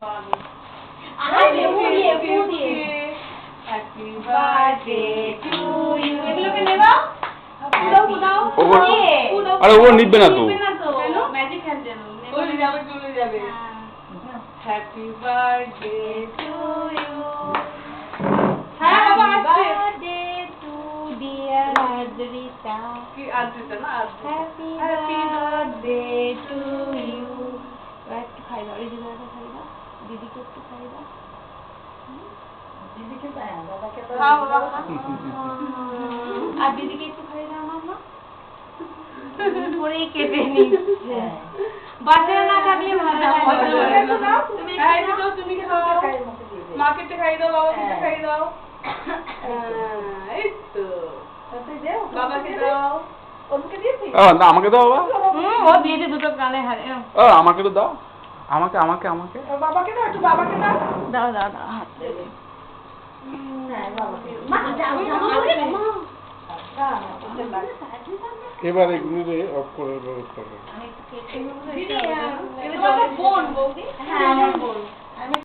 Happy birthday to you. এগুলোকে নেবা? দাও। আরে ও নিবে না তো। ম্যাজিক হ্যান্ড যেন। চলে যাবে। Happy birthday to you. Happy birthday to dear Adrita. কি Adrita না? Happy birthday to you. একটু খাই দাও, রিদিকে খাই দাও, দিদিকে একটু খাই দাও। দিদিকে খাই, বাবাকে তো খাও বাবা। আর দিদিকে একটু খাই দাও মাম্মা। পুরোই কেটে নিচ্ছে। বাচ্চারা না থাকলে ভালো হয়। তুমি খাই দাও, তুমি খাও। মাকে একটু খাই দাও, বাবাকে একটু খাই দাও। এই তো। বাবাকে দাও। ওকে দিয়েছি? না আমাকে দাও বাবা। ও দিয়েছে দুটো কানে হারে। আমাকে তো দাও। আমাকে। বাবাকে দাও, একটু বাবাকে দাও। দাও হাত দেবে। হ্যাঁ বাবাকে। মা যাও। এবার এগুলো অফ করে ব্যবস্থা করো। দিদি, এটা বোন বৌদি? হ্যাঁ আমার বোন।